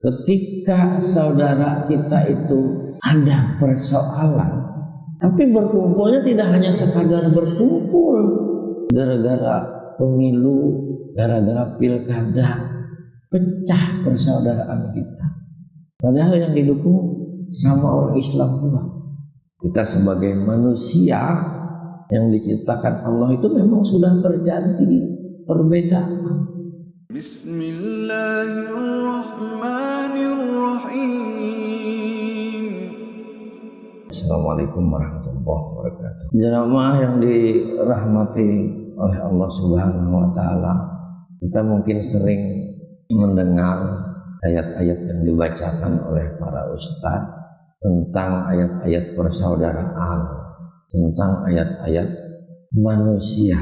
Ketika saudara kita itu ada persoalan, tapi berkumpulnya tidak hanya sekadar berkumpul gara-gara pemilu, gara-gara pilkada, pecah persaudaraan kita. Padahal yang didukung sama orang Islam pula. Kita sebagai manusia yang diciptakan Allah itu memang sudah terjadi perbedaan. Bismillahirrahmanirrahim. Assalamualaikum warahmatullahi wabarakatuh. Jemaah yang dirahmati oleh Allah Subhanahu wa taala, kita mungkin sering mendengar ayat-ayat yang dibacakan oleh para ustadz tentang ayat-ayat persaudaraan, tentang ayat-ayat manusia.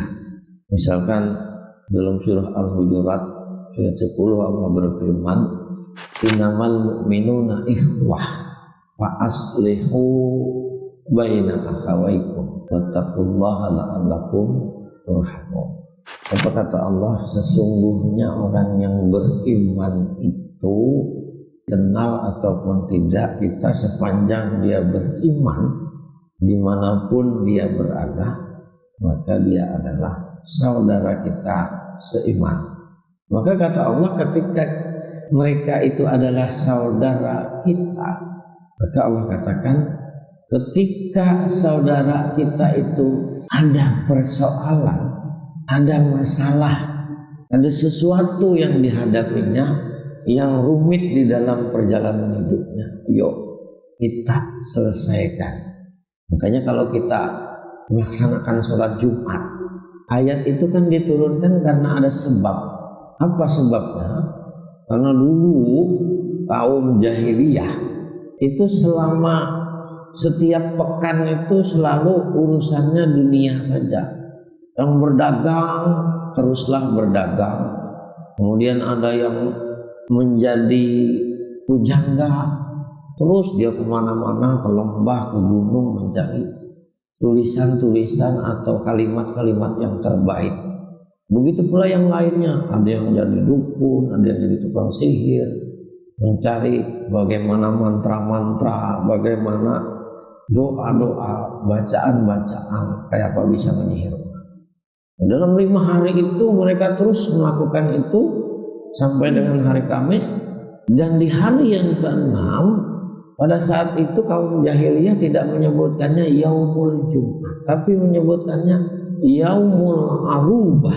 Misalkan dalam surah Al-Hujurat ayat 10 Allah berfirman, innamal mu'minuna ikhwah fa aslihu baina akhawaykum wattaqullaha la'allakum turhamun. Apa kata Allah? Sesungguhnya orang yang beriman itu, kenal ataupun tidak, kita sepanjang dia beriman, dimanapun dia berada, maka dia adalah saudara kita seiman. Maka kata Allah, ketika mereka itu adalah saudara kita, maka Allah katakan, ketika saudara kita itu ada persoalan, ada masalah, ada sesuatu yang dihadapinya yang rumit di dalam perjalanan hidupnya, yuk kita selesaikan. Makanya kalau kita melaksanakan sholat Jumat, ayat itu kan diturunkan karena ada sebab. Apa sebabnya? Karena dulu kaum jahiliyah itu selama setiap pekan itu selalu urusannya dunia saja. Yang berdagang teruslah berdagang. Kemudian ada yang menjadi pujangga, terus dia kemana-mana, ke lembah, ke gunung mencari tulisan-tulisan atau kalimat-kalimat yang terbaik. Begitu pula yang lainnya, ada yang jadi dukun, ada yang jadi tukang sihir, mencari bagaimana mantra-mantra, bagaimana doa-doa, bacaan-bacaan, kayak apa bisa menyihir. Dalam 5 hari itu mereka terus melakukan itu sampai dengan hari Kamis, dan di hari yang ke-6 pada saat itu kaum jahiliyah tidak menyebutkannya Yaumul Jumat, tapi menyebutkannya Yaumul Arubah,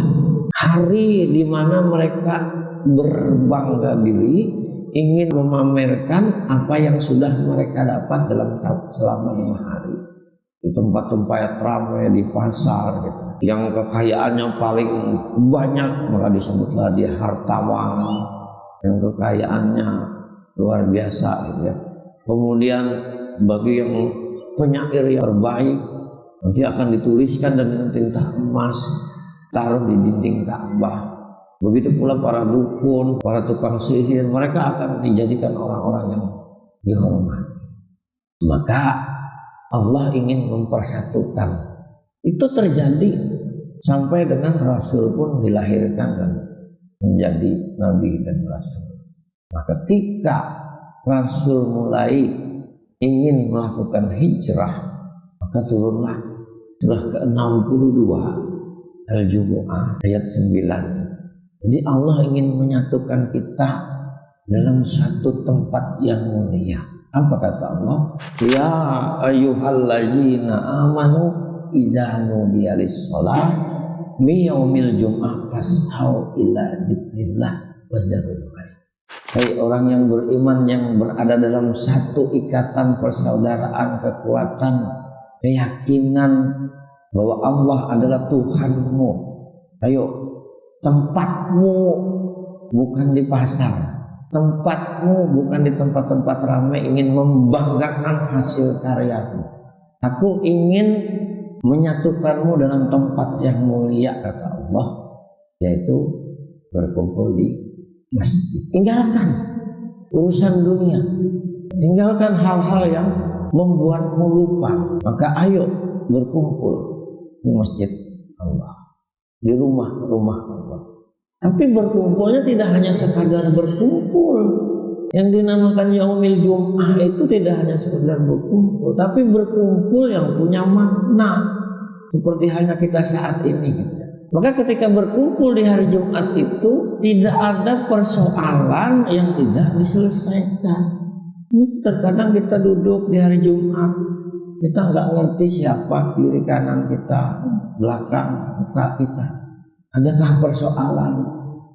hari di mana mereka berbangga diri, ingin memamerkan apa yang sudah mereka dapat dalam selama 5 hari. Di tempat-tempat ramai, di pasar gitu. Yang kekayaannya paling banyak maka disebutlah dia hartawan, yang kekayaannya luar biasa gitu ya. Kemudian bagi yang penyair yang terbaik nanti akan dituliskan dengan tinta emas, taruh di dinding Ka'bah. Begitu pula para dukun, para tukang sihir, mereka akan dijadikan orang-orang yang dihormati. Maka Allah ingin mempersatukan. Itu terjadi sampai dengan Rasul pun dilahirkan dan menjadi Nabi dan Rasul. Maka ketika Rasul mulai ingin melakukan hijrah, maka turunlah surah ke-62 Al-Jumu'ah ayat 9. Jadi Allah ingin menyatukan kita dalam satu tempat yang mulia. Apa kata Allah? Ya ayyuhallazina amanu idza nudiya lis-shalah min yaumil jum'ah fas'au ila dzikrillah wa dzarul bait. Hai orang yang beriman yang berada dalam satu ikatan persaudaraan, kekuatan, keyakinan bahwa Allah adalah Tuhanmu. Ayo, tempatmu bukan di pasar, tempatmu bukan di tempat-tempat ramai ingin membanggakan hasil karyamu. Aku ingin menyatukanmu dalam tempat yang mulia, kata Allah, yaitu berkumpul di masjid. Tinggalkan urusan dunia, tinggalkan hal-hal yang membuatmu lupa. Maka ayo berkumpul di masjid Allah, di rumah-rumah Allah. Tapi berkumpulnya tidak hanya sekadar berkumpul, Yang dinamakan Yaumil Jum'ah itu tidak hanya sekedar berkumpul, tapi berkumpul yang punya makna, seperti halnya kita saat ini. Maka ketika berkumpul di hari Jumat itu tidak ada persoalan yang tidak diselesaikan. Ini terkadang kita duduk di hari Jumat, kita nggak ngerti siapa kiri kanan kita, belakang muka kita. Adakah persoalan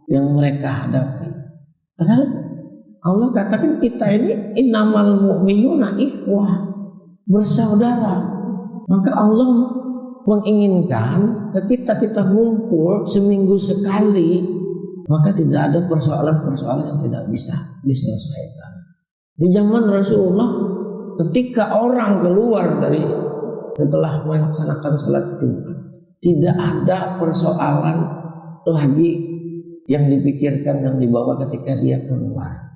yang mereka hadapi? Padahal Allah katakan kita ini innamal mu'minuna ikhwah, bersaudara. Maka Allah menginginkan ketika kita ngumpul seminggu sekali, maka tidak ada persoalan-persoalan yang tidak bisa diselesaikan. Di zaman Rasulullah, ketika orang keluar dari setelah melaksanakan sholat Jumat, tidak ada persoalan lagi yang dipikirkan, yang dibawa ketika dia keluar.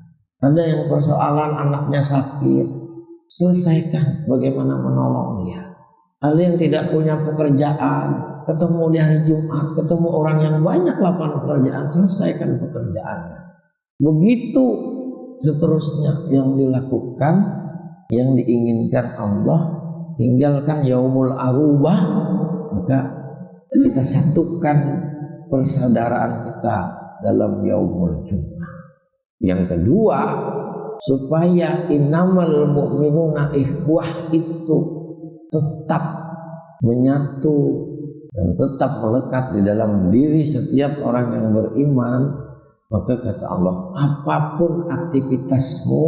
Ada yang persoalan anaknya sakit, selesaikan bagaimana menolong dia. Ada yang tidak punya pekerjaan, ketemu di hari Jumat, ketemu orang yang banyak lapangan pekerjaan, selesaikan pekerjaannya. Begitu seterusnya yang dilakukan, yang diinginkan Allah. Tinggalkan yaumul arubah, maka kita satukan persaudaraan kita dalam yaumul Jumat. Yang kedua, supaya innamal mu'minuna ikhwah itu tetap menyatu dan tetap melekat di dalam diri setiap orang yang beriman, maka kata Allah, apapun aktivitasmu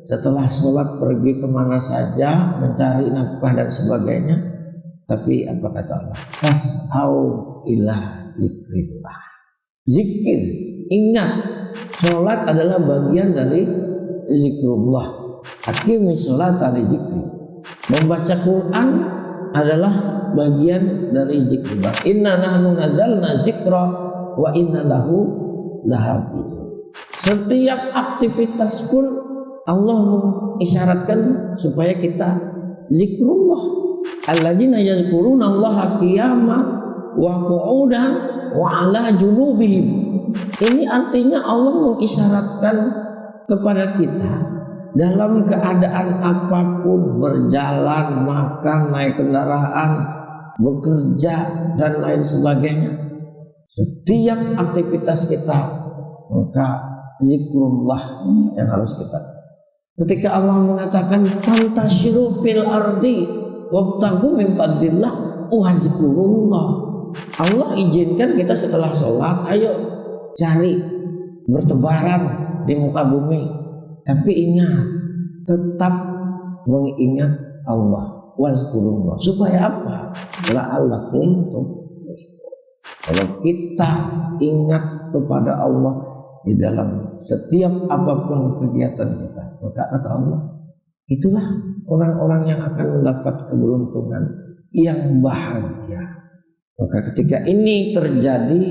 setelah sholat, pergi kemana saja, mencari nafkah dan sebagainya, tapi apa kata Allah? Fas'au ila zikrillah. Zikir, ingat, sholat adalah bagian dari zikrullah. Aqimis sholat dari zikri. Membaca Quran adalah bagian dari zikrullah. Inna nahnu nazalna zikra wa inna lahu lahafizun. Setiap aktivitas pun Allah mengisyaratkan supaya kita zikrullah. Alladzina yazkuruna Allaha qiyaman wa qu'udan wa 'ala junubihim. Ini artinya Allah mengisyaratkan kepada kita dalam keadaan apapun, berjalan, makan, naik kendaraan, bekerja dan lain sebagainya. Setiap aktivitas kita, maka zikrullah yang harus kita. Ketika Allah mengatakan fantasyiru fil ardi wabtaghu min fadlillah wa zikrullah, Allah izinkan kita setelah sholat, ayo cari bertebaran di muka bumi, tapi ingat, tetap mengingat Allah, wazkurullah. Supaya apa? La'allakum tuflihun. Kalau kita ingat kepada Allah di dalam setiap apapun kegiatan kita, maka kata Allah, itulah orang-orang yang akan mendapat keberuntungan yang bahagia. Maka ketika ini terjadi,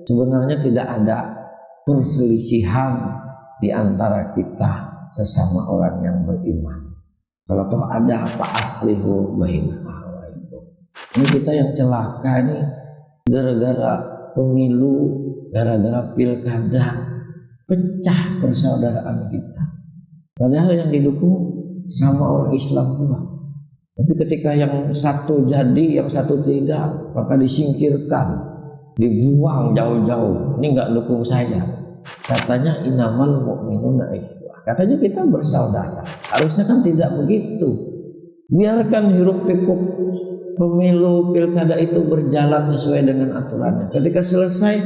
sebenarnya tidak ada perselisihan di antara kita sesama orang yang beriman. Kalau toh ada apa aslihu bainakum. Ini kita yang celaka nih gara-gara pemilu, gara-gara pilkada, pecah persaudaraan kita. Padahal yang didukung sama orang Islam juga. Tapi ketika yang satu jadi, yang satu tidak, maka disingkirkan, dibuang jauh-jauh. Ini nggak dukung saya. Katanya innamal mu'minuna ikhwah. Katanya kita bersaudara. Harusnya kan tidak begitu. Biarkan hiruk pikuk pemilu pilkada itu berjalan sesuai dengan aturannya. Ketika selesai,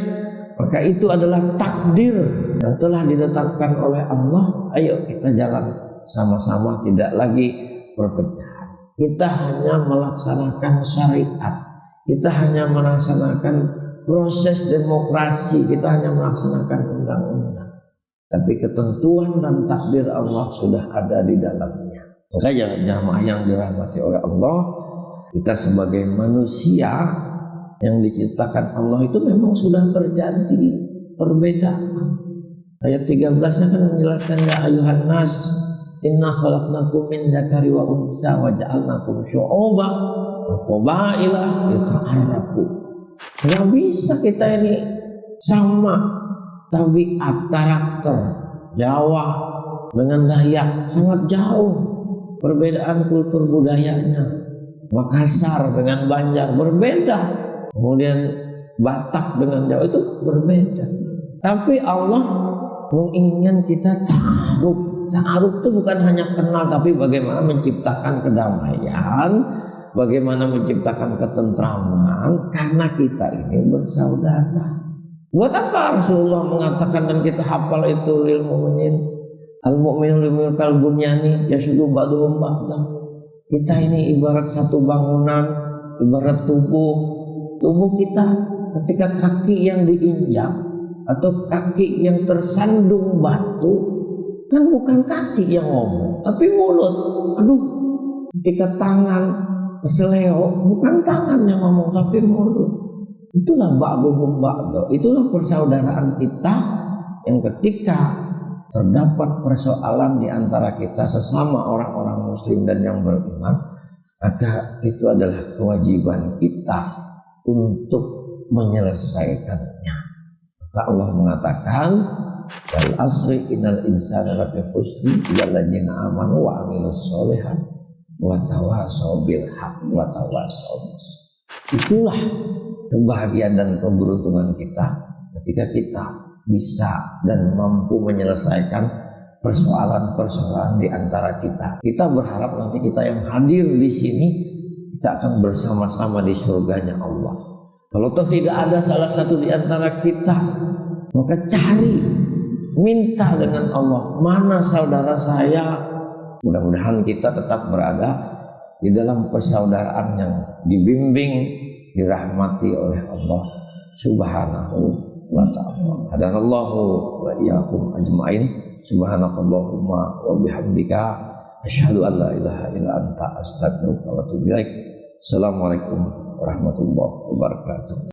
maka itu adalah takdir yang telah ditetapkan oleh Allah. Ayo kita jalan sama-sama, tidak lagi berpecahan. Kita hanya melaksanakan syariat. Kita hanya melaksanakan proses demokrasi. Kita hanya melaksanakan undang-undang. Tapi ketentuan dan takdir Allah sudah ada di dalamnya. Maka jamaah yang dirahmati oleh Allah, kita sebagai manusia yang diciptakan Allah itu memang sudah terjadi perbedaan. Ayat 13-nya kan menjelaskan, ya ayuhan nas inna khalaqnakum min zakari wa unsa wa ja'alnakum syu'uban wa qabaila lita'arafu. Nggak bisa kita ini sama tabiat, karakter Jawa dengan Dayak sangat jauh perbedaan kultur budayanya. Makassar dengan Banjar berbeda, kemudian Batak dengan Jawa itu berbeda. Tapi Allah menginginkan kita ta'aruf. Ta'aruf itu bukan hanya kenal, tapi bagaimana menciptakan kedamaian, bagaimana menciptakan ketentraman, karena kita ini bersaudara. Buat apa Rasulullah mengatakan dan kita hafal itu lil mu'minin al-mu'minu lil mu'min kal bunyani yashuddu ba'duhum ba'dan. Kita ini ibarat satu bangunan, ibarat tubuh kita. Ketika kaki yang diinjak atau kaki yang tersandung batu, kan bukan kaki yang ngomong, tapi mulut. Aduh, ketika tangan keseleo, bukan tangan yang ngomong, tapi mulut. Itulah ba'duhum ba'du. Itulah persaudaraan kita yang ketika terdapat persoalan di antara kita sesama orang-orang muslim dan yang beriman, maka itu adalah kewajiban kita untuk menyelesaikannya. Maka Allah mengatakan, wal asri innal insana lafi khusr illa alladziina aamanu wa 'amilus sholihat wa tawashaw bil haqq wa tawashaw bis sabr. Itulah kebahagiaan dan keberuntungan kita ketika kita bisa dan mampu menyelesaikan persoalan-persoalan di antara kita. Kita berharap nanti kita yang hadir di sini kita akan bersama-sama di surganya Allah. Kalau toh tidak ada salah satu di antara kita, maka cari, minta dengan Allah, mana saudara saya. Mudah-mudahan kita tetap berada di dalam persaudaraan yang dibimbing, dirahmati oleh Allah Subhanahu wa ta'ala. Hadanallahu wa iyyakum ajmain. Subhanakallahumma wa bihamdika asyhadu an la ilaha illa anta astaghfiruka wa atubu ilaik. Assalamualaikum warahmatullahi wabarakatuh.